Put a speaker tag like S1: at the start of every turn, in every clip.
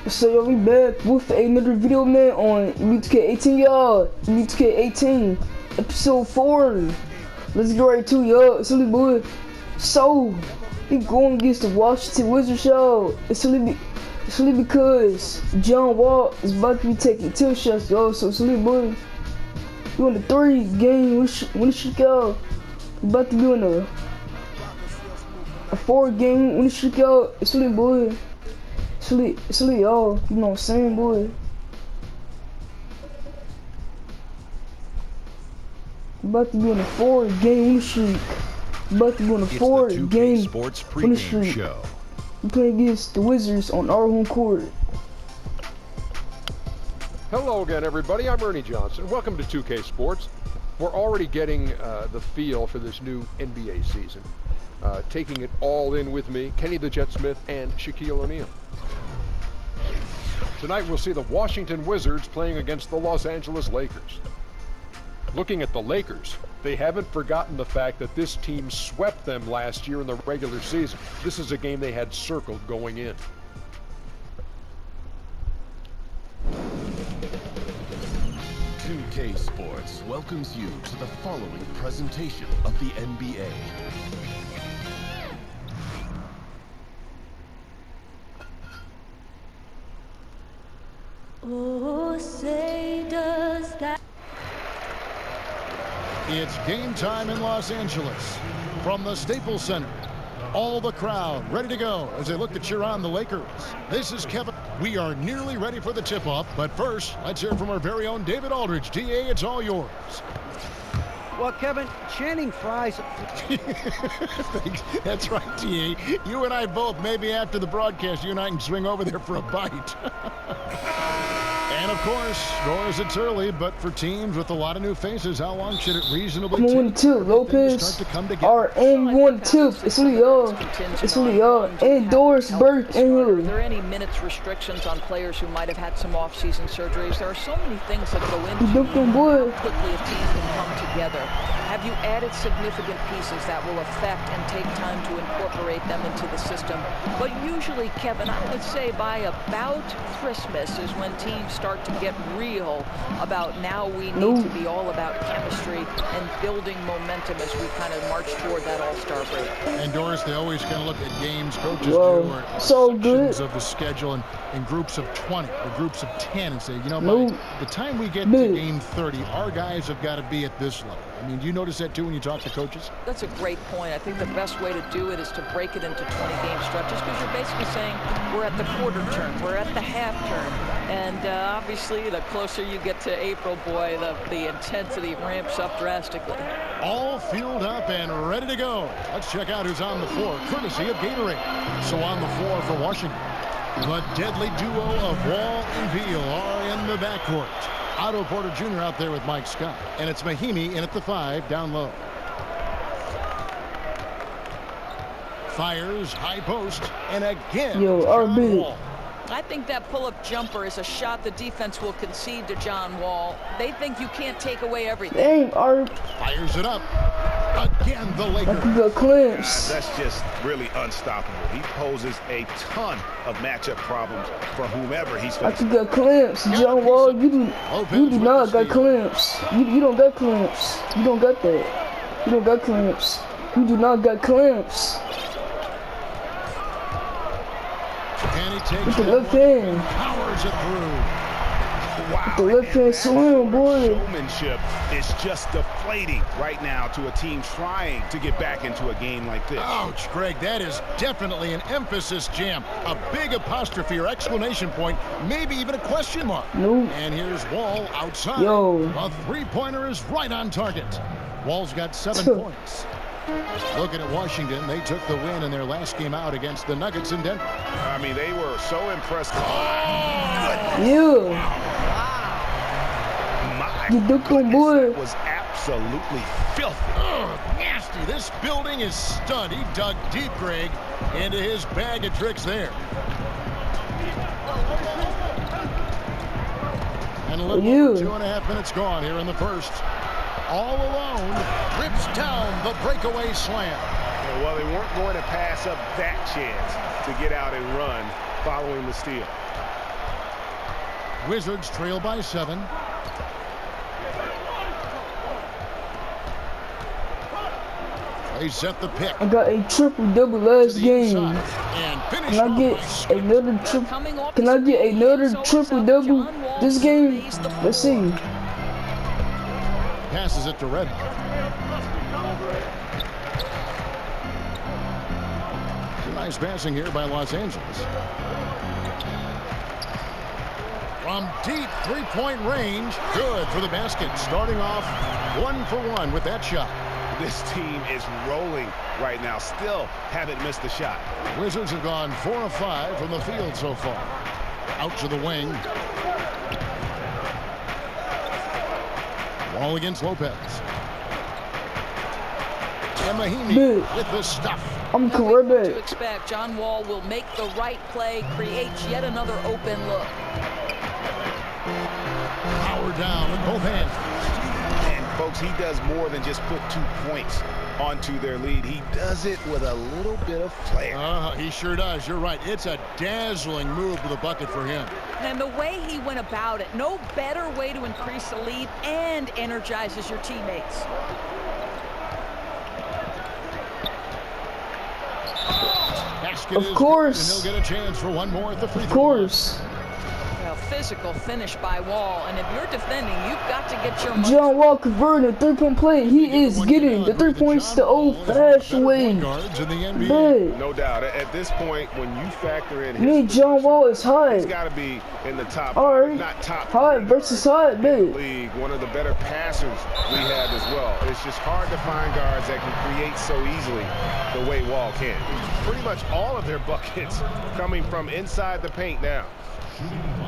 S1: So yo, we back with another video, man, on B2K18, y'all. B2K18, episode 4. Let's get right to it, y'all. It's only boy. So we going against the Washington Wizards, y'all. It's only because John Wall is about to be taking tilt shots, y'all. So it's only boy. We on the 3-game winning streak, y'all. We about to be on a 4-game winning streak, y'all. It's only boy. It's only y'all, you know what I'm saying, boy. About to be on a 4-game winning streak. About to be on a 4-game winning streak. We're playing against the Wizards on our home court.
S2: Hello again, everybody. I'm Ernie Johnson. Welcome to 2K Sports. We're already getting the feel for this new NBA season. Taking it all in with me, Kenny the Jet Smith and Shaquille O'Neal. Tonight we'll see the Washington Wizards playing against the Los Angeles Lakers. Looking at the Lakers, they haven't forgotten the fact that this team swept them last year in the regular season. This is a game they had circled going in.
S3: K Sports welcomes you to the following presentation of the NBA.
S4: Oh, say does that.
S5: It's game time in Los Angeles from the Staples Center. All the crowd ready to go as they look to cheer on the Lakers. This is Kevin. We are nearly ready for the tip-off, but first, let's hear from our very own David Aldridge. DA, it's all yours.
S6: Well, Kevin, Channing Frye's...
S5: That's right, DA. You and I both, maybe after the broadcast, you and I can swing over there for a bite. And, of course, Doris, it's early, but for teams with a lot of new faces, how long should it reasonably take?
S1: 1-2, Lopez, R and 1-2. It's only y'all. It's only y'all. And Doris, Burke, and Hood.
S7: Are there any minutes restrictions on players who might have had some off-season surgeries? There are so many things that go into how quickly a team can come together. Have you added significant pieces that will affect and take time to incorporate them into the system? But usually, Kevin, I would say by about Christmas is when teams start to get real about now we need to be all about chemistry and building momentum as we kind of march toward that all-star break.
S5: And Doris, they always kind of look at games coaches do or
S1: so
S5: sections of the schedule and in groups of 20 or groups of 10 and say, you know, by the time we get to game 30, our guys have got to be at this level. I mean, do you notice that too when you talk to coaches?
S7: That's a great point. I think the best way to do it is to break it into 20-game stretches because you're basically saying we're at the quarter turn, we're at the half turn. And obviously, the closer you get to April, boy, the intensity ramps up drastically.
S5: All fueled up and ready to go. Let's check out who's on the floor, courtesy of Gatorade. So on the floor for Washington, the deadly duo of Wall and Beal are in the backcourt. Otto Porter Jr. out there with Mike Scott. And it's Mahinmi in at the 5 down low. Fires, high post, and again, John Wall.
S7: I think that pull-up jumper is a shot the defense will concede to John Wall. They think you can't take away everything.
S1: Dang, Art.
S5: Fires it up. Again, the Lakers.
S1: That's a good clinch.
S8: That's just really unstoppable. He poses a ton of matchup problems for whomever he's facing.
S1: That's a good clamps. John Wall, you do not got clamps. You don't got clamps. You don't got that. You don't got clamps. You do not got clamps.
S5: And he takes
S1: with the left hand.
S5: Powers it through.
S8: Wow.
S1: With the left hand slam, boy.
S8: Showmanship is just deflating right now to a team trying to get back into a game like this.
S5: Ouch, Greg, that is definitely an emphasis jam. A big apostrophe or exclamation point, maybe even a question mark.
S1: Nope.
S5: And here's Wall outside.
S1: Yo.
S5: A three-pointer is right on target. Wall's got 7 points. Looking at Washington, they took the win in their last game out against the Nuggets in Denver.
S8: I mean, they were so impressed.
S1: You. You ducked on, boy.
S8: Was absolutely filthy.
S5: Nasty. This building is stunned. He dug deep, Greg, into his bag of tricks there. And a little over 2.5 minutes gone here in the first. All alone, rips down the breakaway slam.
S8: Well, they weren't going to pass up that chance to get out and run following the steal.
S5: Wizards trail by 7. They set the pick.
S1: I got a triple-double last game.
S5: And finish
S1: Can I get another triple? Can I get another triple-double this game? Let's see.
S5: Passes it to Red. Nice passing here by Los Angeles. From deep three-point range, good for the basket. Starting off 1 for 1 with that shot.
S8: This team is rolling right now. Still haven't missed a shot.
S5: Wizards have gone 4 of 5 from the field so far. Out to the wing. Wall against Lopez. And Mahinmi with the stuff.
S1: I'm
S7: To
S1: correct.
S7: expect John Wall will make the right play, creates yet another open look.
S5: Power down with both hands.
S8: And folks, he does more than just put 2 points onto their lead. He does it with a little bit of flair.
S5: He sure does. You're right. It's a dazzling move to the bucket for him.
S7: And the way he went about it, no better way to increase the lead and energizes your teammates.
S5: Basket
S1: Of course.
S5: And he'll get a chance for one more at the free throw.
S1: Of course.
S7: Physical finish by Wall, and if you're defending, you've got to get your
S1: John Wall converting a 3-point play. He is getting the 3 points the old-fashioned way. Man,
S8: No doubt. At this point, when you factor in
S1: me and John Wall is
S8: he's
S1: hot.
S8: got to be in the top,
S1: Alright.
S8: not top
S1: Hot versus hot, man.
S8: league. One of the better passers we have as well. It's just hard to find guards that can create so easily the way Wall can. Pretty much all of their buckets coming from inside the paint now.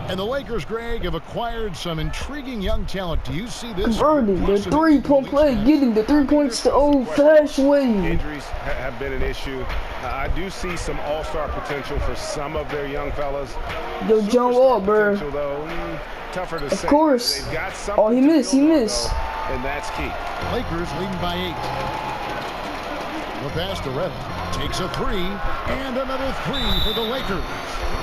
S5: And the Lakers, Greg, have acquired some intriguing young talent. Do you see this?
S1: Converting the 3-point play, getting the 3 points the old-fashioned way.
S8: Injuries have been an issue. I do see some all-star potential for some of their young fellas.
S1: Yo, John Wall, bro.
S8: Potential, though, tougher to say.
S1: Of course.
S8: They've got something
S1: Oh, he
S8: to
S1: missed. He
S8: build on,
S1: missed.
S8: though, and that's key.
S5: Lakers leading by 8. The pass to Red. Takes a 3, and another 3 for the Lakers.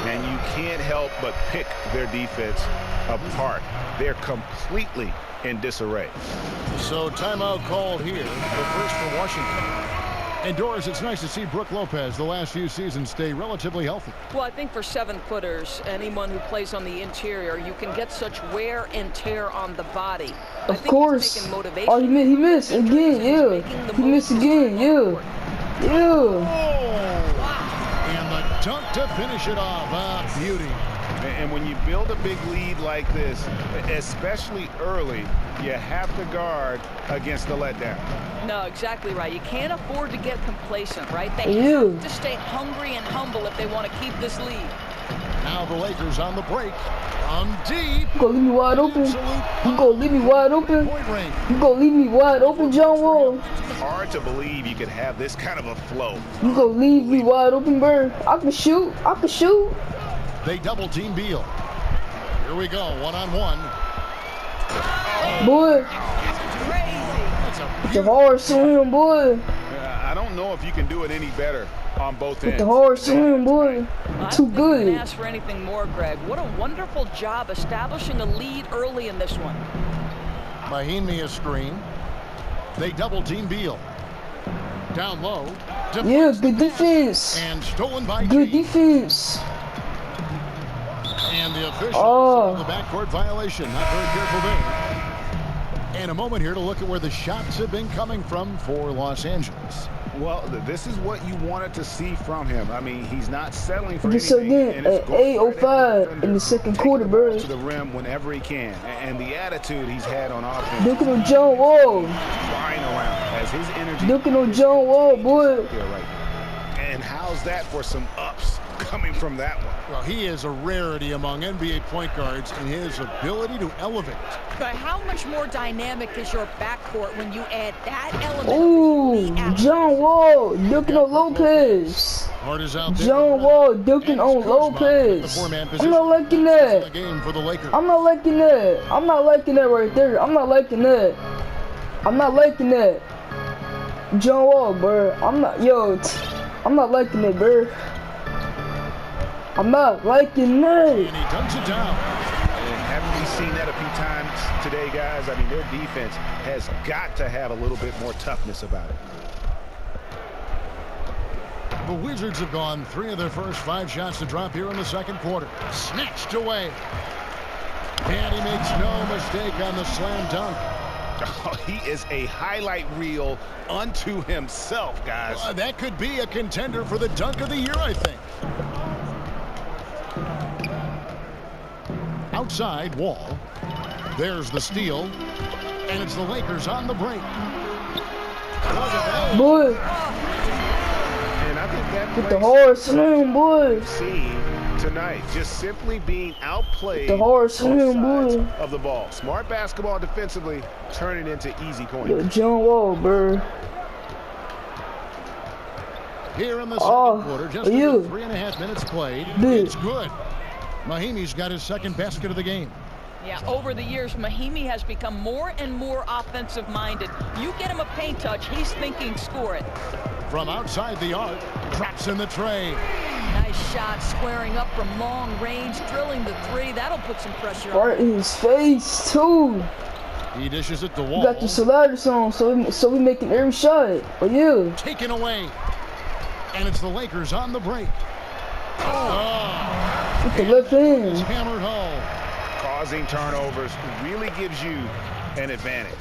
S8: And you can't help but pick their defense apart. They're completely in disarray.
S5: So timeout called here. The first for Washington. And Doris, it's nice to see Brooke Lopez the last few seasons stay relatively healthy.
S7: Well, I think for 7-footers, anyone who plays on the interior, you can get such wear and tear on the body.
S1: Of course. Oh, he missed again, yeah. He missed again, yeah. Yeah.
S5: And the dunk to finish it off. Beauty.
S8: And when you build a big lead like this, especially early, you have to guard against the letdown.
S7: No, exactly right. You can't afford to get complacent, right? They
S1: Ew.
S7: have to stay hungry and humble if they want to keep this lead.
S5: Now the Lakers on the break. From deep.
S1: You gonna leave me wide open? You gonna leave me wide open?
S5: Point range.
S1: You gonna leave me wide open, John Wall?
S8: Hard to believe you could have this kind of a flow.
S1: You gonna leave me wide open, bro? I can shoot. I can shoot.
S5: They double team Beal. Here we go. One-on-one.
S1: Boy,
S5: That's a
S1: it's a hard swim, boy.
S8: I don't know if you can do it any better on both
S1: It's
S8: ends.
S1: a hard swim, boy.
S7: I
S1: Too
S7: don't think you can
S1: good.
S7: ask for anything more, Greg. What a wonderful job establishing a lead early in this one.
S5: Mahinmi a screen. They double team Beal. Down low.
S1: Yeah, good defense.
S5: And stolen by
S1: Good
S5: G.
S1: defense.
S5: And the official
S1: Oh.
S5: the backcourt violation. Not very careful there. And a moment here to look at where the shots have been coming from for Los Angeles.
S8: Well, this is what you wanted to see from him. I mean, he's not settling for
S1: Just
S8: anything.
S1: again
S8: and it's
S1: at
S8: going right at the
S1: 8:05 in
S8: defender,
S1: the second
S8: taking
S1: quarter,
S8: the ball
S1: bro.
S8: to the rim whenever he can. And the attitude he's had on offense,
S1: Looking on John Wall.
S8: flying around as his energy.
S1: Looking on John Wall, boy.
S8: Here right now. And how's that for some ups coming from that one?
S5: Well, he is a rarity among NBA point guards in his ability to elevate.
S7: But how much more dynamic is your backcourt when you add that element?
S1: Ooh,
S7: of elite
S1: John Wall dunking on Lopez.
S5: Hard is out there.
S1: John Wall dunking on Lopez. I'm not liking that.
S5: Game for the Lakers.
S1: I'm not liking that. I'm not liking that right there. I'm not liking that. I'm not liking that. John Wall, bro. I'm not liking it, bro. I'm not liking that.
S5: And he dunks it down.
S8: We've seen that a few times today, guys. I mean, their defense has got to have a little bit more toughness about it.
S5: The Wizards have gone 3 of their first 5 shots to drop here in the second quarter. Snatched away. And he makes no mistake on the slam dunk.
S8: Oh, he is a highlight reel unto himself, guys.
S5: That could be a contender for the dunk of the year, I think. Outside, Wall. There's the steal. And it's the Lakers on the break.
S1: Boy.
S8: And I think that
S1: With the hard slam, boy.
S8: See tonight, just simply being outplayed
S1: The hard slam,
S8: both sides
S1: boy.
S8: of the ball. Smart basketball defensively, turning into easy coins.
S1: Yo, John Wall, bro.
S5: Here in the second quarter, just
S1: you.
S5: under 3.5 minutes played.
S1: Dude.
S5: It's good. Mahimi's got his second basket of the game.
S7: Yeah, over the years, Mahimi has become more and more offensive-minded. You get him a paint touch, he's thinking score it.
S5: From outside the arc, drops in the tray.
S7: Nice shot, squaring up from long range, drilling the 3. That'll put some pressure on
S1: Right in his face, too.
S5: He dishes it to Wall.
S1: We got the sliders on, so we making every shot. Oh, yeah.
S5: Taken away. And it's the Lakers on the break.
S1: With the left hand.
S5: Hammered home.
S8: Causing turnovers really gives you an advantage.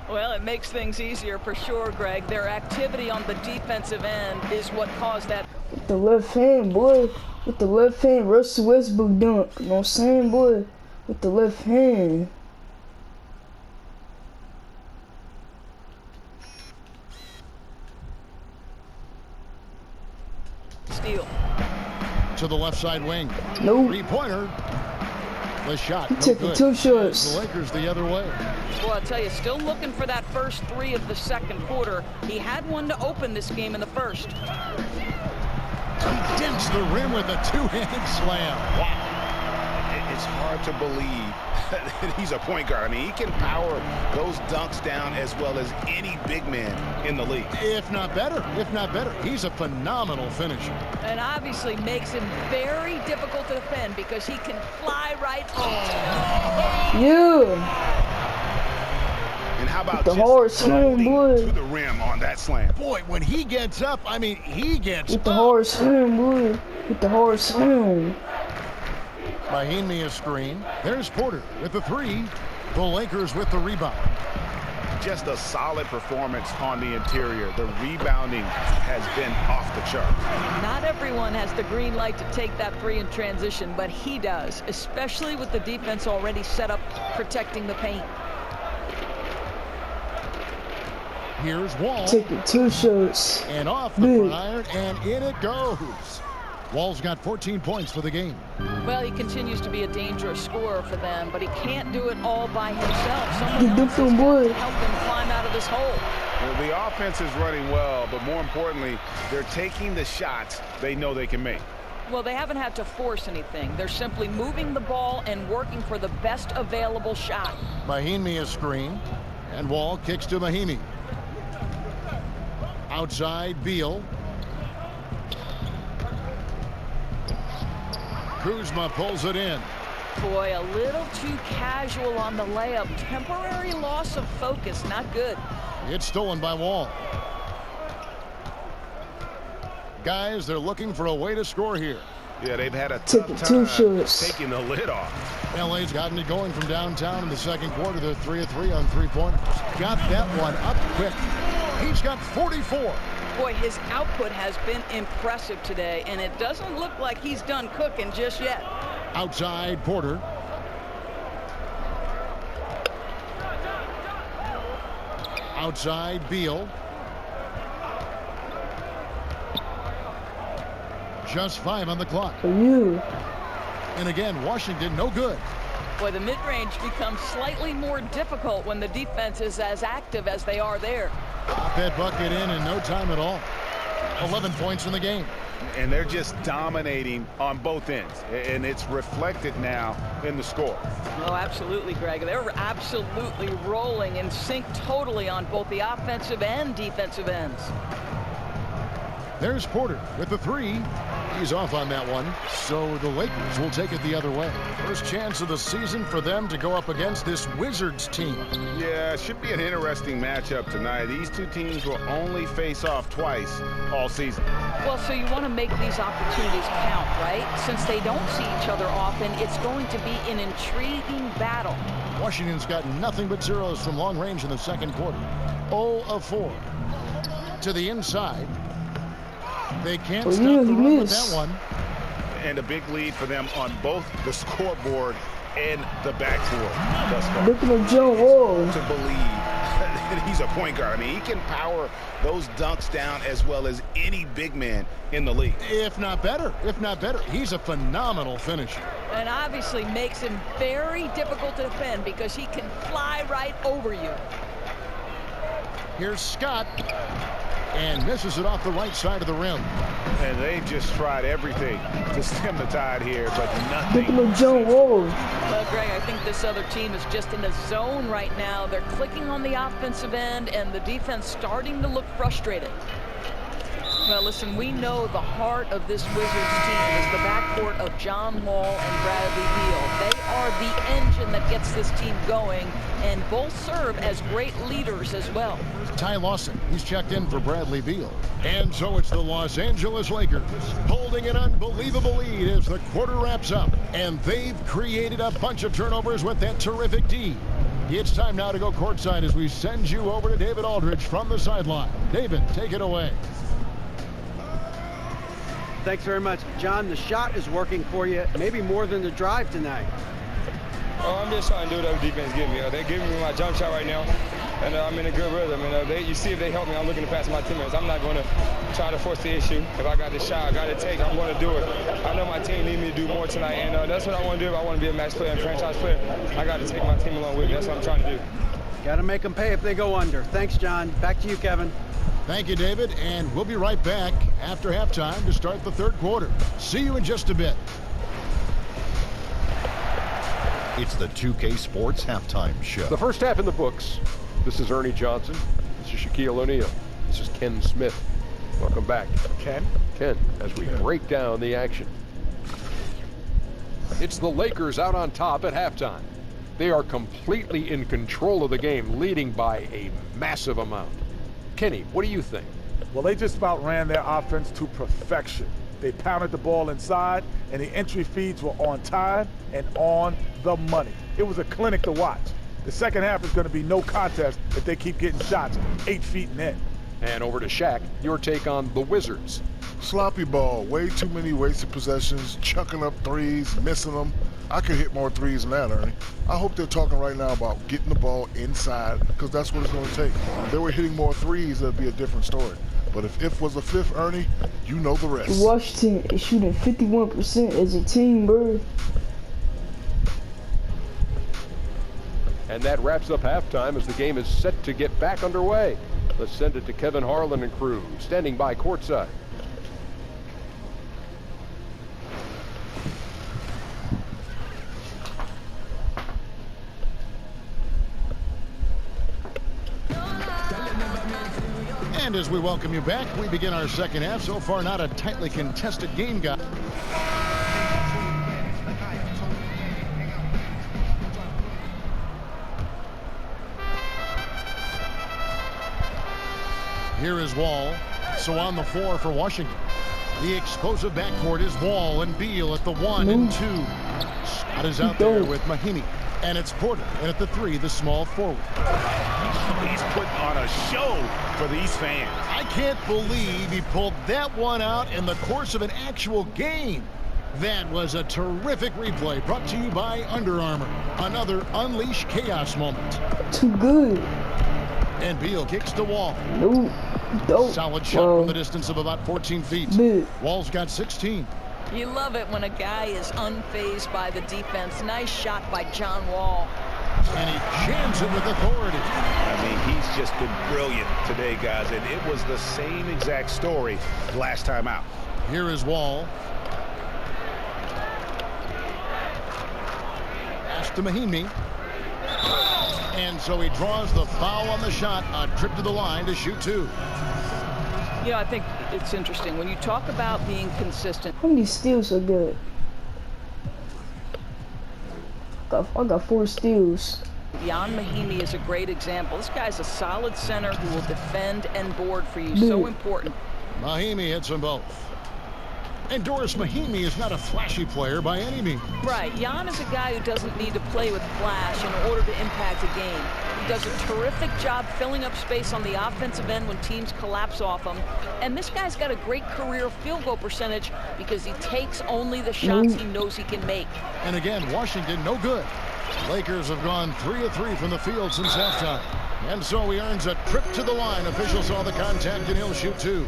S7: Well, it makes things easier for sure, Greg. Their activity on the defensive end is what caused that.
S1: With the left hand, boy. With the left hand, Russell Westbrook dunk. You know what I'm saying, boy? With the left hand.
S7: Steal.
S5: To the left side wing.
S1: No.
S5: 3-pointer. The shot.
S1: He
S5: No
S1: took
S5: good.
S1: the 2 shots.
S5: The Lakers the other way.
S7: Well, I'll tell you, still looking for that first 3 of the second quarter. He had one to open this game in the first.
S5: He dents the rim with a 2-hand slam. Wow.
S8: It's hard to believe that he's a point guard. I mean, he can power those dunks down as well as any big man in the league.
S5: If not better. If not better. He's a phenomenal finisher.
S7: And obviously makes him very difficult to defend because he can fly right home.
S1: Yeah.
S8: And how about
S1: The
S8: just
S1: hard slam,
S8: floating
S1: boy.
S8: to the rim on that slam?
S5: Boy, when he gets up, I mean, he gets
S1: With the
S5: up.
S1: hard slam, boy. With the hard slam.
S5: Mahimi a screen. There's Porter with the 3. The Lakers with the rebound.
S8: Just a solid performance on the interior. The rebounding has been off the chart.
S7: Not everyone has the green light to take that 3 in transition, but he does, especially with the defense already set up protecting the paint.
S5: Here's Wall.
S1: Taking 2 shots.
S5: And off the
S1: Big.
S5: front iron, and in it goes. Wall's got 14 points for the game.
S7: Well, he continues to be a dangerous scorer for them, but he can't do it all by himself.
S1: The
S7: Someone else has
S1: different
S7: got
S1: boy.
S7: to help him climb out of this hole.
S8: Well, the offense is running well, but more importantly, they're taking the shots they know they can make.
S7: Well, they haven't had to force anything. They're simply moving the ball and working for the best available shot.
S5: Mahimi a screen, and Wall kicks to Mahimi. Outside, Beal. Kuzma pulls it in.
S7: Boy, a little too casual on the layup. Temporary loss of focus, not good.
S5: It's stolen by Wall. Guys, they're looking for a way to score here.
S8: Yeah, they've had a
S1: Taking
S8: tough
S1: 2
S8: time
S1: shots.
S8: taking the lid off.
S5: LA's gotten it going from downtown in the second quarter. They're 3 of 3 on 3-pointers. Got that one up quick. He's got 44.
S7: Boy, his output has been impressive today, and it doesn't look like he's done cooking just yet.
S5: Outside, Porter. Outside, Beal. Just 5 on the clock.
S1: For you.
S5: And again, Washington no good.
S7: Boy, the mid-range becomes slightly more difficult when the defense is as active as they are there.
S5: Got that bucket in no time at all. 11 points in the game.
S8: And they're just dominating on both ends. And it's reflected now in the score.
S7: Oh, absolutely, Greg. They're absolutely rolling in sync totally on both the offensive and defensive ends.
S5: There's Porter with the three. He's off on that one, so the Lakers will take it the other way. First chance of the season for them to go up against this Wizards team.
S8: Yeah, it should be an interesting matchup tonight. These two teams will only face off twice all season.
S7: Well, so you want to make these opportunities count, right? Since they don't see each other often, it's going to be an intriguing battle.
S5: Washington's got nothing but zeros from long range in the second quarter. 0 of 4. To the inside. They can't stop the run with that one.
S8: And a big lead for them on both the scoreboard and the backboard thus far.
S1: Look at John Wall.
S8: To believe that he's a point guard. I mean, he can power those dunks down as well as any big man in the league.
S5: If not better. If not better. He's a phenomenal finisher.
S7: And obviously makes him very difficult to defend because he can fly right over you.
S5: Here's Scott. And misses it off the right side of the rim.
S8: And they've just tried everything to stem the tide here, but nothing.
S1: Look at John Wall.
S7: Well, Greg, I think this other team is just in a zone right now. They're clicking on the offensive end, and the defense starting to look frustrated. Well, listen, we know the heart of this Wizards team is the backcourt of John Wall and Bradley Beal. They are the engine that gets this team going, and both serve as great leaders as well.
S5: Ty Lawson, he's checked in for Bradley Beal. And so it's the Los Angeles Lakers holding an unbelievable lead as the quarter wraps up. And they've created a bunch of turnovers with that terrific D. It's time now to go courtside as we send you over to David Aldridge from the sideline. David, take it away.
S6: Thanks very much. John, the shot is working for you, maybe more than the drive tonight.
S9: Oh, I'm just trying to do whatever defense gives me. They're giving me my jump shot right now, and I'm in a good rhythm. And you see if they help me, I'm looking to pass my teammates. I'm not going to try to force the issue. If I got the shot, I got to take, I'm going to do it. I know my team need me to do more tonight, and that's what I want to do. If I want to be a match player and franchise player, I got to take my team along with me. That's what I'm trying to do.
S6: Got to make them pay if they go under. Thanks, John. Back to you, Kevin.
S5: Thank you, David, and we'll be right back after halftime to start the third quarter. See you in just a bit.
S10: It's the 2K Sports Halftime Show.
S2: The first half in the books. This is Ernie Johnson. This is Shaquille O'Neal. This is Ken Smith. Welcome back. Ken, as we break down the action. It's the Lakers out on top at halftime. They are completely in control of the game, leading by a massive amount. Kenny, what do you think?
S11: Well, they just about ran their offense to perfection. They pounded the ball inside, and the entry feeds were on time and on the money. It was a clinic to watch. The second half is going to be no contest if they keep getting shots 8 feet and in.
S2: And over to Shaq, your take on the Wizards.
S12: Sloppy ball, way too many wasted possessions, chucking up threes, missing them. I could hit more threes than that, Ernie. I hope they're talking right now about getting the ball inside, because that's what it's going to take. If they were hitting more threes, that'd be a different story. But if was a fifth, Ernie, you know the rest.
S1: Washington is shooting 51% as a team, bro.
S2: And that wraps up halftime as the game is set to get back underway. Let's send it to Kevin Harlan and crew, standing by courtside.
S5: And as we welcome you back, we begin our second half. So far, not a tightly contested game, guys. Here is Wall. So on the floor for Washington. The explosive backcourt is Wall and Beal at the 1 and 2. Scott is out there with Mahinmi. And it's Porter. And at the 3, the small forward.
S8: He's putting on a show for these fans.
S5: I can't believe he pulled that one out in the course of an actual game. That was a terrific replay brought to you by Under Armour. Another Unleash Chaos moment.
S1: Too good.
S5: And Beal kicks the Wall.
S1: Dope.
S5: Solid shot from the distance of about 14 feet.
S1: Big.
S5: Wall's got 16.
S7: You love it when a guy is unfazed by the defense. Nice shot by John Wall.
S5: And he jams it with authority.
S8: I mean, he's just been brilliant today, guys, and it was the same exact story last time out.
S5: Here is Wall. Pass to Mahinmi. And so he draws the foul on the shot. A trip to the line to shoot 2.
S7: You know, I think it's interesting. When you talk about being consistent.
S1: How many steals are good? I got 4 steals.
S7: Ian Mahinmi is a great example. This guy's a solid center who will defend and board for you. So important.
S5: Mahinmi hits them both. And Doris Mahinmi is not a flashy player by any means.
S7: Right. Jan is a guy who doesn't need to play with flash in order to impact a game. He does a terrific job filling up space on the offensive end when teams collapse off him. And this guy's got a great career field goal percentage because he takes only the shots he knows he can make.
S5: And again, Washington no good. Lakers have gone 3 of 3 from the field since halftime. And so he earns a trip to the line. Officials saw the contact and he'll shoot 2.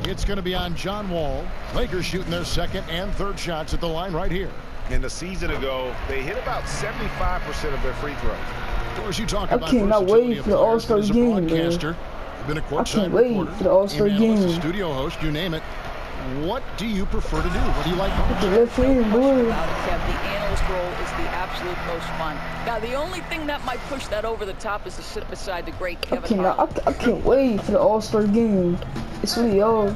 S5: It's going to be on John Wall. Lakers shooting their second and third shots at the line right here.
S8: In the season ago, they hit about 75% of their free throws.
S5: Of course, you talk
S1: I
S5: about
S1: cannot wait for the All-Star game, man.
S5: You've been a
S1: I
S5: courtside
S1: can't wait
S5: reporter,
S1: for the All-Star
S5: team analyst,
S1: game.
S5: studio host, you name it. What do you prefer to do? What do you like most?
S1: The left hand, boy.
S7: About it, Kev, the analyst role is the absolute most fun. Now, the only thing that might push that over the top is to sit beside the great Kevin Harlan.
S1: I can't wait for the All-Star game. It's really all.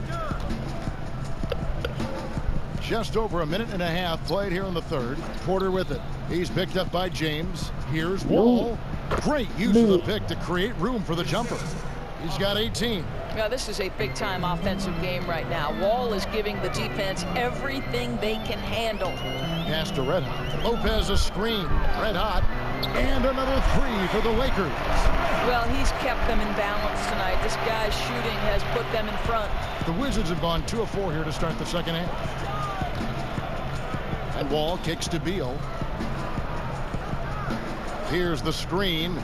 S5: Just over a minute and a half played here in the third. Porter with it. He's picked up by James. Here's Wall. Great use of the pick to create room for the jumper. He's got 18.
S7: Now, this is a big-time offensive game right now. Wall is giving the defense everything they can handle.
S5: Pass to Red Hot. Lopez a screen. Red Hot. And another 3 for the Lakers.
S7: Well, he's kept them in balance tonight. This guy's shooting has put them in front.
S5: The Wizards have gone 2 of 4 here to start the second half. And Wall kicks to Beal. Here's the screen.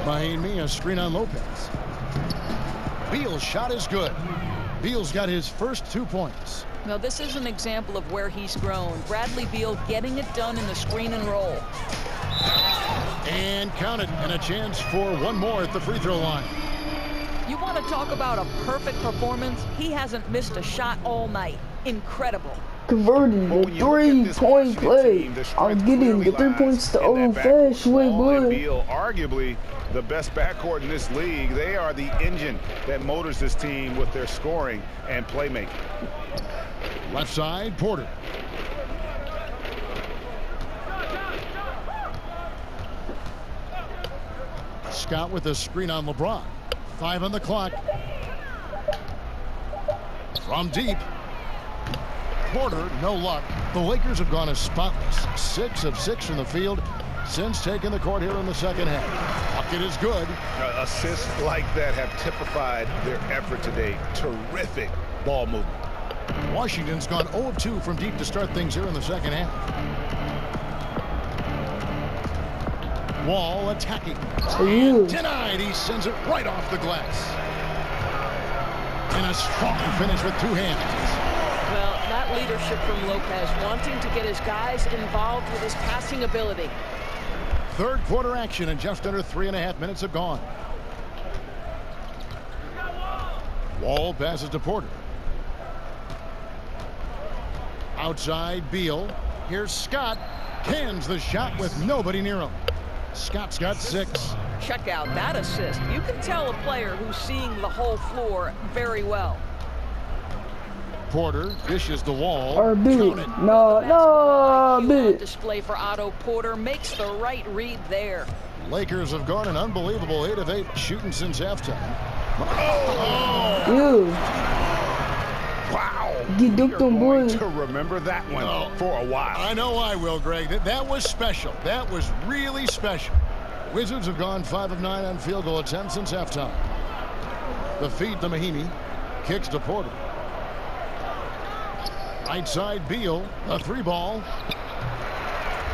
S5: Mahinmi, a screen on Lopez. Beal's shot is good. Beal's got his first 2 points.
S7: Now, this is an example of where he's grown. Bradley Beal getting it done in the screen and roll.
S5: And count it, and a chance for one more at the free throw line.
S7: You want to talk about a perfect performance? He hasn't missed a shot all night. Incredible.
S1: Converting the 3-point play. I'm getting the 3 points the old-fashioned way, boy.
S8: Beal, arguably the best backcourt in this league. They are the engine that motors this team with their scoring and playmaking.
S5: Left side, Porter. Scott with a screen on LeBron. 5 on the clock. From deep. Porter, no luck. The Lakers have gone as spotless. 6 of 6 from the field since taking the court here in the second half. Bucket is good.
S8: Assists like that have typified their effort today. Terrific ball movement.
S5: Washington's gone 0 of 2 from deep to start things here in the second half. Wall attacking. Denied. He sends it right off the glass. And a strong finish with 2 hands.
S7: Well, that leadership from Lopez, wanting to get his guys involved with his passing ability.
S5: Third quarter action, and just under 3.5 minutes have gone. Wall passes to Porter. Outside, Beal. Here's Scott. Cans the shot with nobody near him. Scott's got 6.
S7: Check out that assist. You can tell a player who's seeing the whole floor very well.
S5: Porter dishes the Wall.
S1: Or beat it. No, beat it.
S7: Display for Otto Porter makes the right read there.
S5: Lakers have gone an unbelievable 8 of 8 shooting since halftime.
S8: Wow.
S1: Get duped on, boy.
S8: To remember that one for a while.
S5: I know I will, Greg. That was special. That was really special. Wizards have gone 5 of 9 on field goal attempts since halftime. The feed to Mahinmi. Kicks to Porter. Right side, Beal. A 3-ball.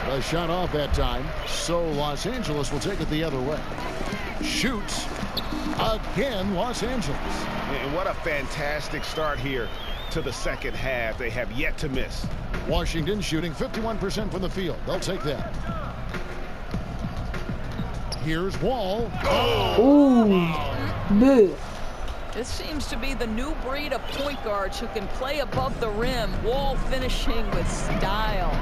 S5: A shot off that time. So Los Angeles will take it the other way. Shoots. Again, Los Angeles.
S8: And what a fantastic start here to the second half. They have yet to miss.
S5: Washington shooting 51% from the field. They'll take that. Here's Wall.
S1: Good.
S7: This seems to be the new breed of point guards who can play above the rim. Wall finishing with style.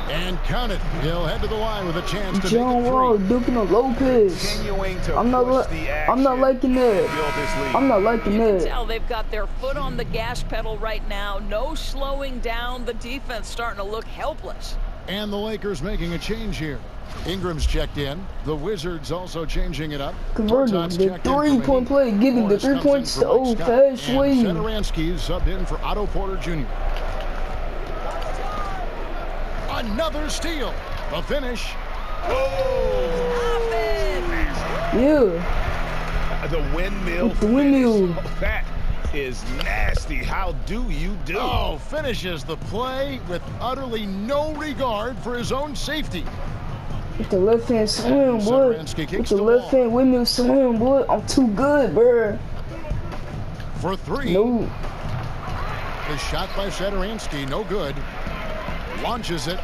S5: And count it. He'll head to the line with a chance to
S1: John
S5: make it
S1: Wall
S5: three.
S1: duking on Lopez.
S8: Continuing to
S1: I'm not
S8: push the action.
S1: I'm not liking that.
S8: Build this lead.
S1: I'm not liking
S7: You can
S1: that.
S7: tell they've got their foot on the gas pedal right now. No slowing down. The defense starting to look helpless.
S5: And the Lakers making a change here. Ingram's checked in. The Wizards also changing it up.
S1: Converting
S5: Gortat's
S1: the
S5: checked in for
S1: 3-point play, getting the
S5: Morris
S1: 3
S5: comes
S1: points
S5: in
S1: to
S5: for Mike
S1: old
S5: Scott.
S1: fast
S5: And
S1: way.
S5: Satoransky's subbed in for Otto Porter Jr. Another steal. The finish.
S1: Yeah.
S8: The windmill.
S1: The windmill.
S8: Finish. That is nasty. How do you do?
S5: Oh, finishes the play with utterly no regard for his own safety.
S1: With the left hand swim, boy.
S5: Satoransky
S1: With
S5: kicks
S1: the
S5: the
S1: left
S5: ball.
S1: hand windmill swim, boy. I'm too good, bruh.
S5: For three.
S1: No.
S5: The shot by Satoransky, no good. Launches it.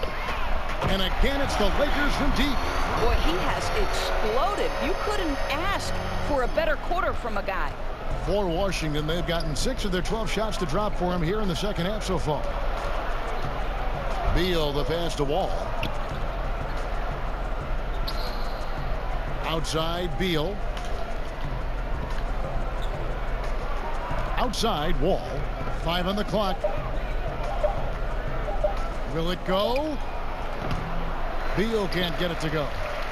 S5: And again, it's the Lakers from deep.
S7: Boy, he has exploded. You couldn't ask for a better quarter from a guy.
S5: For Washington, they've gotten 6 of their 12 shots to drop for him here in the second half so far. Beal, the pass to Wall. Outside, Beal. Outside, Wall. 5 on the clock. Will it go? Beal can't get it to go.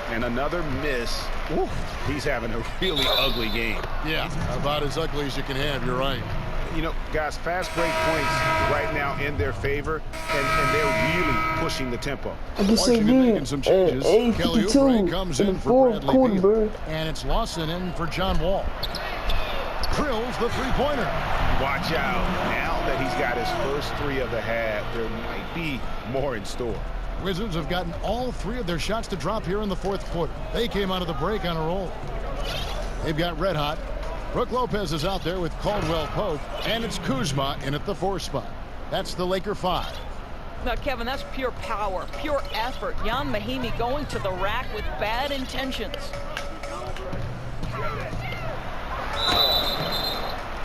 S8: And another miss. Oof. He's having a really ugly game.
S5: Yeah, about as ugly as you can have, you're right.
S8: You know, guys, fast break points right now in their favor, and they're really pushing the tempo.
S1: I can say
S5: Washington
S1: again,
S5: making some changes. Kelly
S1: 8:52
S5: Oubre comes
S1: in
S5: in
S1: the
S5: for
S1: fourth
S5: Bradley
S1: quarter,
S5: Beal.
S1: bro.
S5: And it's Lawson in for John Wall. Drills the three-pointer.
S8: Watch out. Now that he's got his first 3 of the half, there might be more in store.
S5: Wizards have gotten all 3 of their shots to drop here in the fourth quarter. They came out of the break on a roll. They've got red hot. Brook Lopez is out there with Caldwell Pope, and it's Kuzma in at the 4 spot. That's the Laker 5.
S7: Now, Kevin, that's pure power, pure effort. Jan Mahimi going to the rack with bad intentions.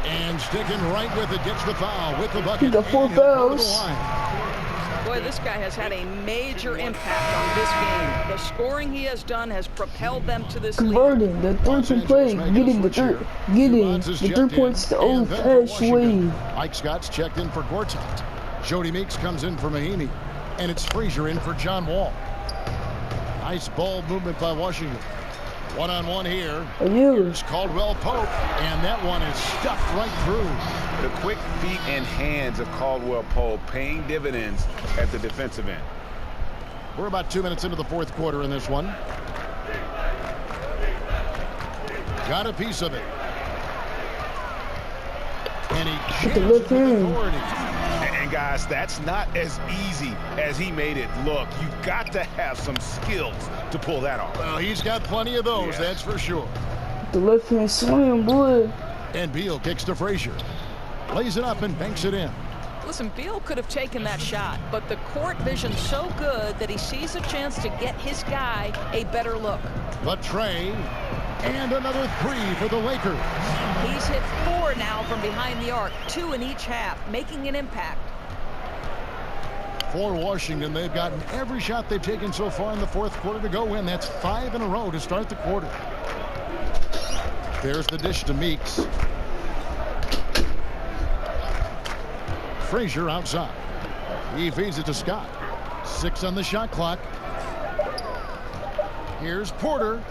S5: And sticking right with it, gets the foul with the bucket.
S1: He got 4
S5: And he'll go to the
S1: fouls.
S5: line.
S7: Boy, this guy has had a major impact on this game. The scoring he has done has propelled them to this lead.
S1: Converting the 3-point play, getting the 3 points to old fast way.
S5: Mike Scott's checked in for Gortat. Jody Meeks comes in for Mahimi. And it's Frazier in for John Wall. Nice ball movement by Washington. One-on-one here. Here's Caldwell Pope, and that one is stuffed right through.
S8: The quick feet and hands of Caldwell Pope paying dividends at the defensive end.
S5: We're about 2 minutes into the fourth quarter in this one. Got a piece of it. And he jams it with authority.
S8: And guys, that's not as easy as he made it look. You've got to have some skills to pull that off.
S5: Well, he's got plenty of those, that's for sure.
S1: The left hand swim, boy.
S5: And Beal kicks to Frazier. Lays it up and banks it in.
S7: Listen, Beal could have taken that shot, but the court vision's so good that he sees a chance to get his guy a better look.
S5: The tray. And another 3 for the Lakers.
S7: He's hit 4 now from behind the arc, 2 in each half, making an impact.
S5: For Washington, they've gotten every shot they've taken so far in the fourth quarter to go in. That's 5 in a row to start the quarter. There's the dish to Meeks. Frazier outside. He feeds it to Scott. 6 on the shot clock. Here's Porter.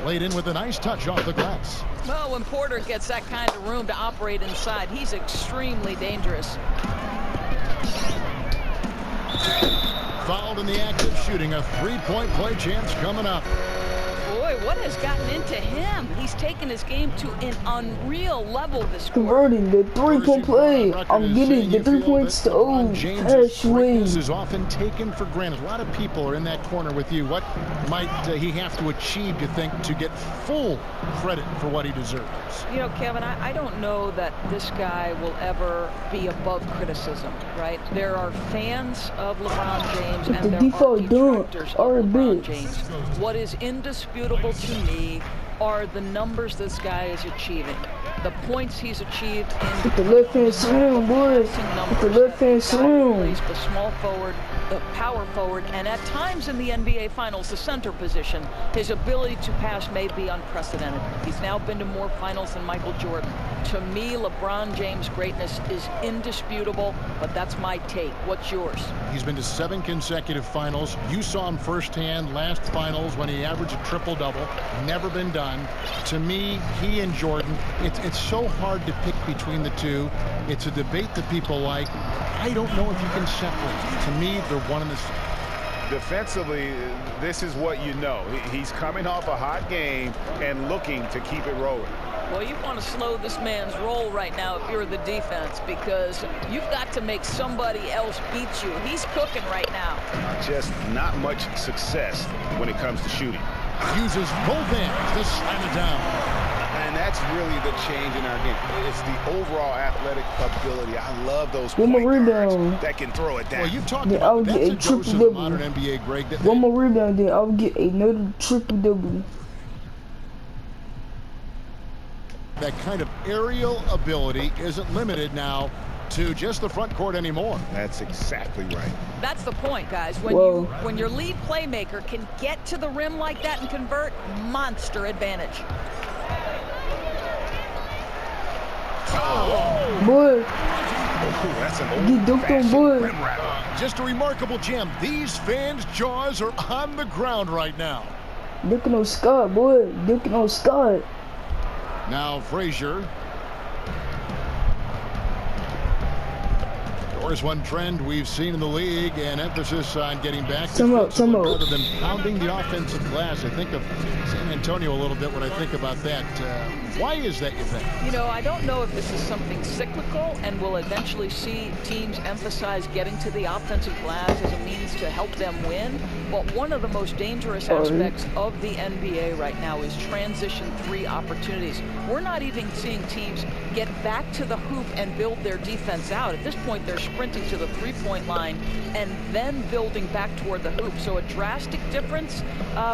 S5: Laid in with a nice touch off the glass.
S7: Well, when Porter gets that kind of room to operate inside, he's extremely dangerous.
S5: Fouled in the act of shooting. A 3-point play chance coming up.
S7: Boy, what has gotten into him? He's taken his game to an unreal level this quarter.
S1: Converting the 3-point play. I'm getting the 3 points to old fast way.
S5: This is often taken for granted. A lot of people are in that corner with you. What might he have to achieve, you think, to get full credit for what he deserves?
S7: You know, Kevin, I don't know that this guy will ever be above criticism, right? There are fans of LeBron James and there are detractors of LeBron James. What is indisputable to me are the numbers this guy is achieving. The points he's achieved in
S1: the left hand swim, boy. The left hand swim.
S7: Plays the small forward, the power forward, and at times in the NBA Finals, the center position. His ability to pass may be unprecedented. He's now been to more finals than Michael Jordan. To me, LeBron James' greatness is indisputable, but that's my take. What's yours?
S5: He's been to 7 consecutive finals. You saw him firsthand last finals when he averaged a triple-double. Never been done. To me, he and Jordan, it's so hard to pick between the two. It's a debate that people like. I don't know if you can separate. To me, they're one and the same.
S8: Defensively, this is what you know. He's coming off a hot game and looking to keep it rolling.
S7: Well, you want to slow this man's roll right now if you're the defense, because you've got to make somebody else beat you. He's cooking right now.
S8: Just not much success when it comes to shooting.
S5: Uses both hands to slam it down.
S8: And that's really the change in our game. It's the overall athletic ability. I love those
S1: One
S8: point
S1: more
S8: guards
S1: rebound.
S8: that can throw it down.
S5: Well, you've talked
S1: Then I would
S5: about
S1: get a
S5: that's a dose of the
S1: triple-double.
S5: modern NBA, Greg.
S1: One more rebound, then I would get another triple-double.
S5: That kind of aerial ability isn't limited now to just the front court anymore.
S8: That's exactly right.
S7: That's the point, guys. When your lead playmaker can get to the rim like that and convert, monster advantage.
S1: Boy,
S8: That's an
S1: get dunked on, boy.
S8: rim wrap.
S5: Just a remarkable gem. These fans' jaws are on the ground right now.
S1: Dunking on Scott, boy. Dunking on Scott.
S5: Now Frazier. There's one trend we've seen in the league, and emphasis on getting back to rather than pounding the offensive glass. I think of San Antonio a little bit when I think about that. Why is that, you think?
S7: You know, I don't know if this is something cyclical and we'll eventually see teams emphasize getting to the offensive glass as a means to help them win. But one of the most dangerous aspects of the NBA right now is transition 3 opportunities. We're not even seeing teams get back to the hoop and build their defense out. At this point, they're sprinting to the 3-point line and then building back toward the hoop. So a drastic difference.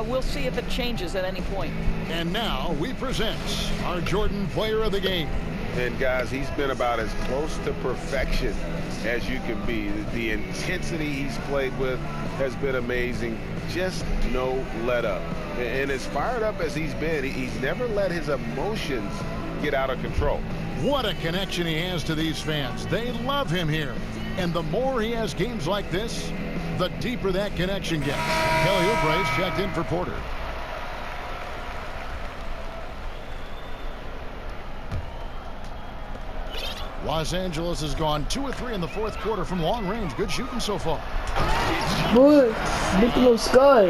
S7: We'll see if it changes at any point.
S5: And now we present our Jordan Player of the Game.
S8: And guys, he's been about as close to perfection as you can be. The intensity he's played with has been amazing. Just no let up. And as fired up as he's been, he's never let his emotions get out of control.
S5: What a connection he has to these fans. They love him here. And the more he has games like this, the deeper that connection gets. Kelly Oubre checked in for Porter. Los Angeles has gone 2 of 3 in the 4th quarter from long range. Good shooting so far.
S1: Boy, looking on Scott.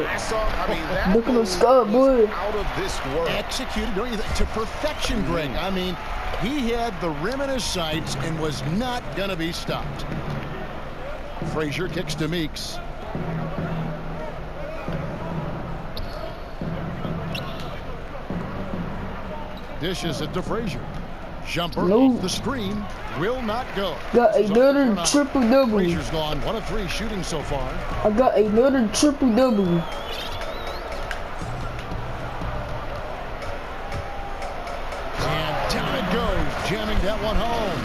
S1: Looking on Scott, boy.
S8: Out of this world.
S5: Executed, don't you think, to perfection, Greg. I mean, he had the rim in his sights and was not going to be stopped. Frazier kicks to Meeks. Dishes it to Frazier. Jumper off the screen will not go.
S1: Got another triple-double.
S5: Frazier's gone 1 of 3 shooting so far.
S1: I got another triple-double.
S5: And down it goes, jamming that one home.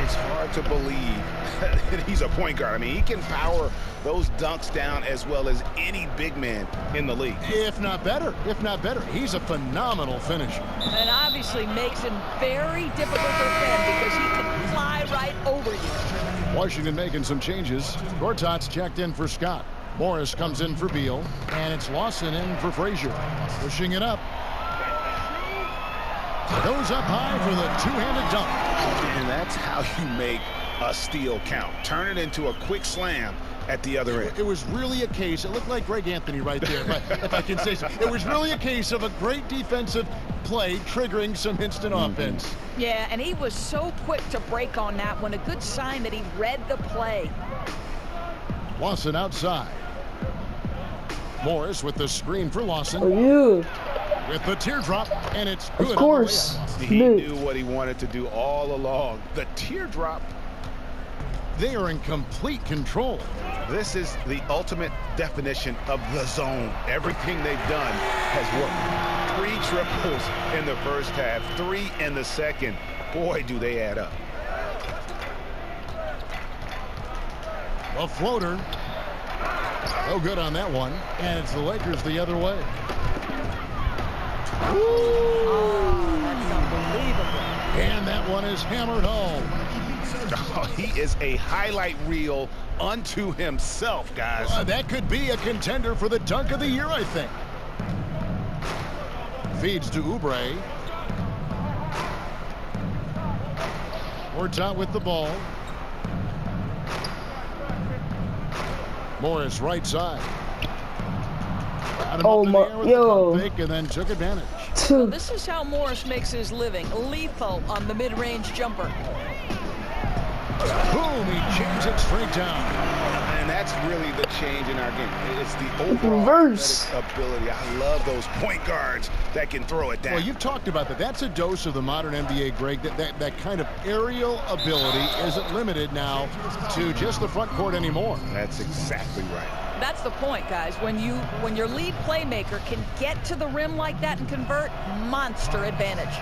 S8: It's hard to believe that he's a point guard. I mean, he can power those dunks down as well as any big man in the league.
S5: If not better. He's a phenomenal finisher.
S7: And obviously makes him very difficult to defend because he can fly right over you.
S5: Washington making some changes. Gortat's checked in for Scott. Morris comes in for Beal. And it's Lawson in for Frazier. Pushing it up. Goes up high for the 2-handed dunk.
S8: And that's how you make a steal count. Turn it into a quick slam at the other end.
S5: It was really a case, it looked like Greg Anthony right there, but if I can say so. It was really a case of a great defensive play triggering some instant offense.
S7: Yeah, and he was so quick to break on that one. A good sign that he read the play.
S5: Lawson outside. Morris with the screen for Lawson.
S1: Oh, yeah.
S5: With the teardrop, and it's good.
S1: Of course.
S8: He knew what he wanted to do all along. The teardrop.
S5: They are in complete control.
S8: This is the ultimate definition of the zone. Everything they've done has worked. 3 triples in the first half, 3 in the second. Boy, do they add up.
S5: A floater. No good on that one. And it's the Lakers the other way.
S7: Oh, that's unbelievable.
S5: And that one is hammered home.
S8: Oh, he is a highlight reel unto himself, guys.
S5: That could be a contender for the dunk of the year, I think. Feeds to Oubre. Wards out with the ball. Morris right side.
S1: Oh my, yo.
S5: Fake and then took advantage.
S7: Well, this is how Morris makes his living. Lethal on the mid-range jumper.
S5: Boom, he jams it straight down.
S8: And that's really the change in our game. It's the overall
S1: reverse
S8: ability. I love those point guards that can throw it down.
S5: Well, you've talked about that. That's a dose of the modern NBA, Greg. That kind of aerial ability isn't limited now to just the front court anymore.
S8: That's exactly right.
S7: That's the point, guys. When your lead playmaker can get to the rim like that and convert, monster advantage.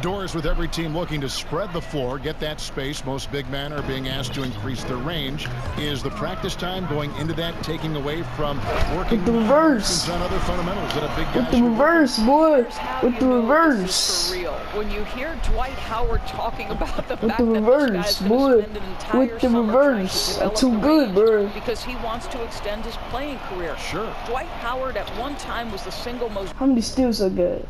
S5: Doors with every team looking to spread the floor, get that space. Most big men are being asked to increase their range. Is the practice time going into that, taking away from working
S1: with the reverse
S5: on other fundamentals that a big guy
S1: with the reverse, boy? With the reverse.
S7: For real. When you hear Dwight Howard talking about the fact
S1: the reverse,
S7: that this guy's
S1: boy.
S7: going to spend an entire
S1: With the
S7: summer
S1: reverse,
S7: trying to
S1: too good, bro.
S7: Because he wants to extend his playing career.
S5: Sure.
S7: Dwight Howard at one time was the single most.
S1: How many steals I got?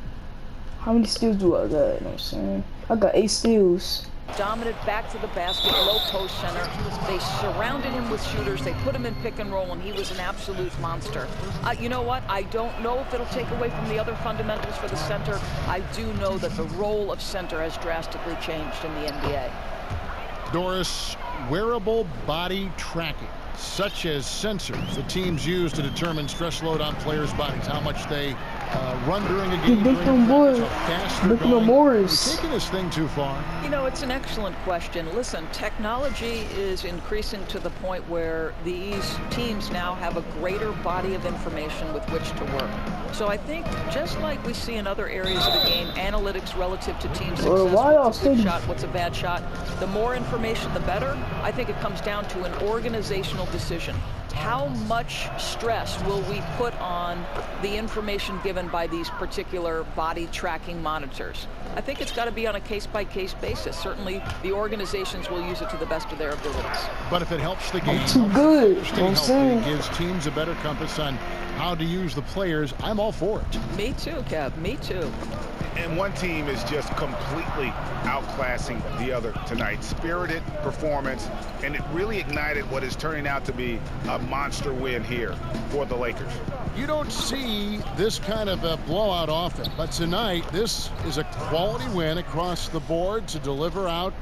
S1: How many steals do I got? You know what I'm saying? I got 8 steals.
S7: Dominant back to the basket, low post center. They surrounded him with shooters. They put him in pick and roll, and he was an absolute monster. You know what? I don't know if it'll take away from the other fundamentals for the center. I do know that the role of center has drastically changed in the NBA.
S5: Doris, wearable body tracking, such as sensors the teams use to determine stress load on players' bodies, how much they run during a game, how fast they're going.
S1: Morris.
S5: You're taking this thing too far.
S7: You know, it's an excellent question. Listen, technology is increasing to the point where these teams now have a greater body of information with which to work. So I think just like we see in other areas of the game, analytics relative to team success, what's a good shot, what's a bad shot, the more information, the better. I think it comes down to an organizational decision. How much stress will we put on the information given by these particular body tracking monitors? I think it's got to be on a case-by-case basis. Certainly, the organizations will use it to the best of their abilities.
S5: But if it helps the game,
S1: too good.
S5: It gives teams a better compass on how to use the players. I'm all for it.
S7: Me too, Kev. Me too.
S8: And one team is just completely outclassing the other tonight. Spirited performance, and it really ignited what is turning out to be a monster win here for the Lakers.
S5: You don't see this kind of a blowout often, but tonight this is a quality win across the board to deliver out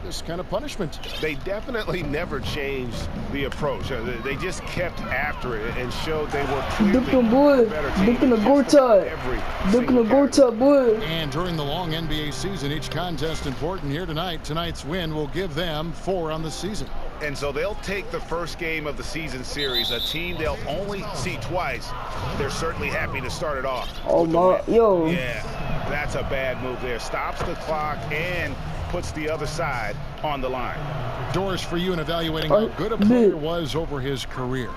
S5: this kind of punishment.
S8: They definitely never changed the approach. They just kept after it and showed they were clearly
S1: boy.
S8: better team.
S1: Dunking the Gortat, boy.
S5: And during the long NBA season, each contest important. Here tonight, tonight's win will give them 4 on the season.
S8: And so they'll take the first game of the season series, a team they'll only see twice. They're certainly happy to start it off.
S1: Oh my, yo.
S8: Yeah, that's a bad move there. Stops the clock and puts the other side on the line.
S5: Doors, for you in evaluating how good a player was over his career.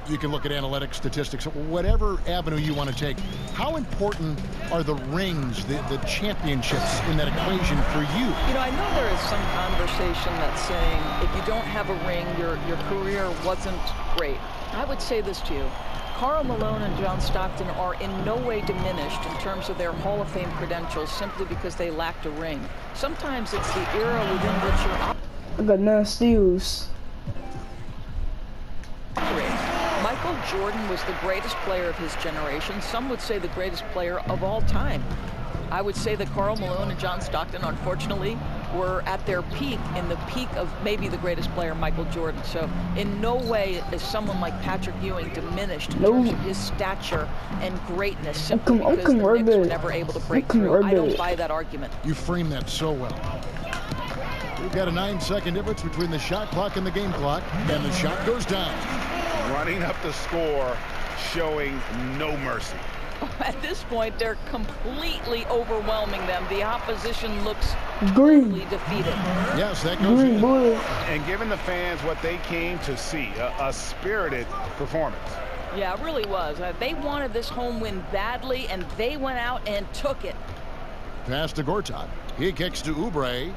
S5: You can look at analytics, statistics, whatever avenue you want to take. How important are the rings, the championships in that equation for you?
S7: You know, I know there is some conversation that's saying if you don't have a ring, your career wasn't great. I would say this to you. Karl Malone and John Stockton are in no way diminished in terms of their Hall of Fame credentials simply because they lacked a ring. Sometimes it's the era within which you're
S1: I got 9 steals.
S7: Michael Jordan was the greatest player of his generation. Some would say the greatest player of all time. I would say that Karl Malone and John Stockton, unfortunately, were at their peak, in the peak of maybe the greatest player, Michael Jordan. So in no way is someone like Patrick Ewing diminished in terms of his stature and greatness simply because the Knicks were never able to break through. I don't buy that argument.
S5: You frame that so well. We've got a 9-second difference between the shot clock and the game clock, and the shot goes down.
S8: Running up the score, showing no mercy.
S7: At this point, they're completely overwhelming them. The opposition looks
S1: Green.
S7: totally defeated.
S5: Yes, that goes
S1: Green,
S5: in.
S1: boy.
S8: And giving the fans what they came to see, a spirited performance.
S7: Yeah, it really was. They wanted this home win badly, and they went out and took it.
S5: Pass to Gortat. He kicks to Oubre.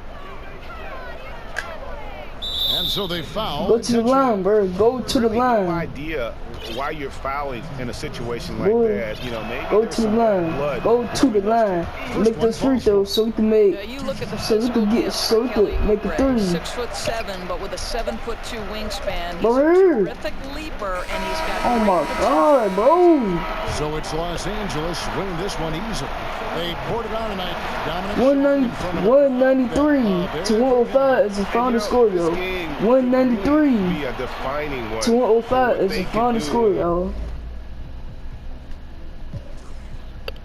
S5: And so they foul.
S1: Go to the line, bro. Go to the
S8: No
S1: line.
S8: idea why you're fouling in a situation like
S1: Boy,
S8: that. You know, maybe
S1: go
S8: there's
S1: to the
S8: some
S1: line.
S8: blood.
S1: Go to the line. Make those free throws so we can make.
S7: You look at the
S1: So we
S7: physical
S1: can get.
S7: gift
S1: So we
S7: of Kelly
S1: can make a
S7: Oubre.
S1: 3.
S7: 6'7", but with a 7'2" wingspan. He's
S1: Bro.
S7: a terrific leaper, and he's got.
S1: Oh my
S7: great
S1: God, bro.
S5: So it's Los Angeles winning this one easily. They poured it on tonight. Dominant.
S1: 193 to 105 is the final score, yo. 193
S8: Be a defining one.
S1: to 105 is
S8: They
S1: the
S8: can
S1: final
S8: do.
S1: score, yo.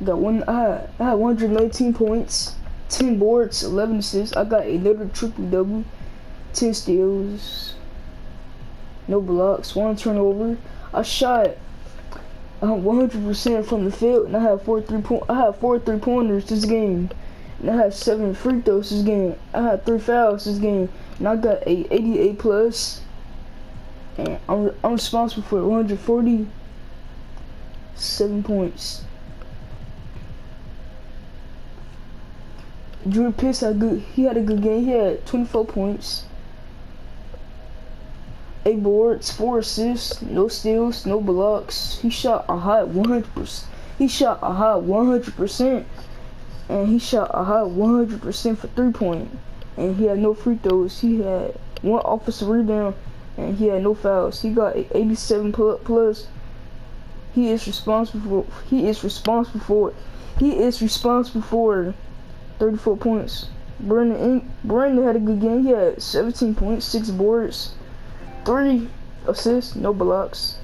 S1: Got one. I had 119 points, 10 boards, 11 assists. I got another triple-double, 10 steals, no blocks, 1 turnover. I shot 100% from the field, and I had 4 3-pointers this game, and I had 7 free throws this game. I had 3 fouls this game, and I got a 88 plus, and I'm responsible for 147 points. Drew Pitts he had a good game. He had 24 points, 8 boards, 4 assists, no steals, no blocks. He shot a high 100%. He shot a high 100%, and he shot a high 100% for 3-point. And he had no free throws. He had 1 offensive rebound, and he had no fouls. He got a 87 plus. He is responsible for 34 points. Brandon had a good game. He had 17 points, 6 boards, 3 assists, no blocks,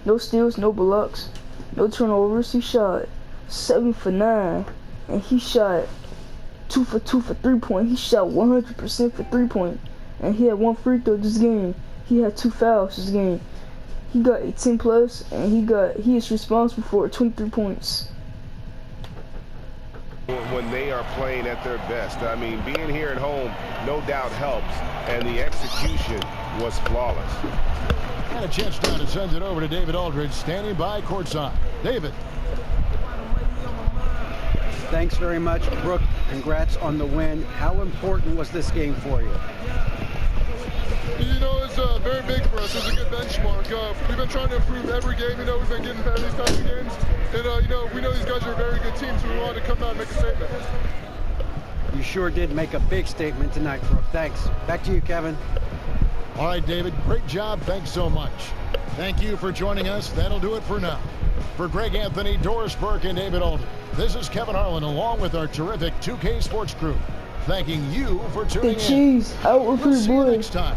S1: no steals, no blocks, no turnovers. He shot 7 for 9, and he shot 2 for 2 for 3-point. He shot 100% for 3-point, and he had 1 free throw this game. He had 2 fouls this game. He got a 10 plus, and he is responsible for 23 points.
S8: When they are playing at their best. I mean, being here at home no doubt helps, and the execution was flawless.
S5: And a chance now to send it over to David Aldridge, standing by courtside. David.
S6: Thanks very much, Brooke. Congrats on the win. How important was this game for you?
S13: You know, it's very big for us. It's a good benchmark. We've been trying to improve every game. You know, we've been getting better these past games. And, you know, we know these guys are a very good team, so we wanted to come out and make a statement.
S6: You sure did make a big statement tonight, Brooke. Thanks. Back to you, Kevin.
S5: All right, David. Great job. Thanks so much. Thank you for joining us. That'll do it for now. For Greg Anthony, Doris Burke, and David Aldridge, this is Kevin Harlan along with our terrific 2K Sports crew, thanking you for tuning in.
S1: Cheese,
S5: we'll see you next time.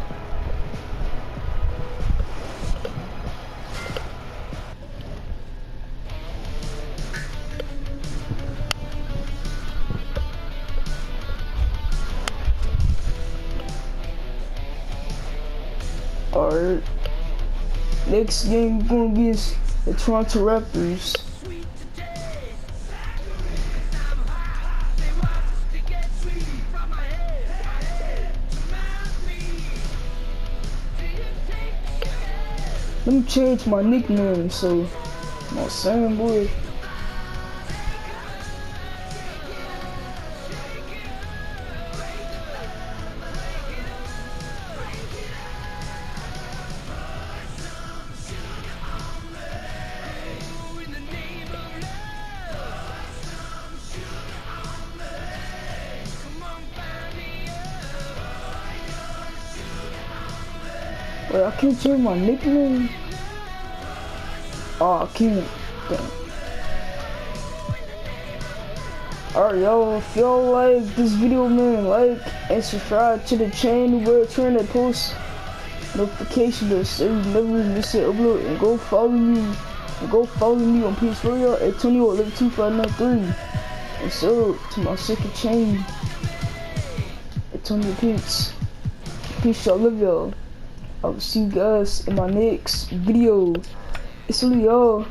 S1: Alright. Next game we're gonna be is the Toronto Raptors. Let me change my nickname, so my son, boy. Wait, I can't change my nickname. Oh, I can't. Damn. Alright, y'all, if y'all like this video, man, like and subscribe to the channel, bro. Turn that post notification bell so you never miss an upload. And go follow me. And go follow me on PS4 at Antonio1125993. And so to my second chain, Antonio Pitts. Peace, y'all, love y'all. I will see you guys in my next video. It's only y'all.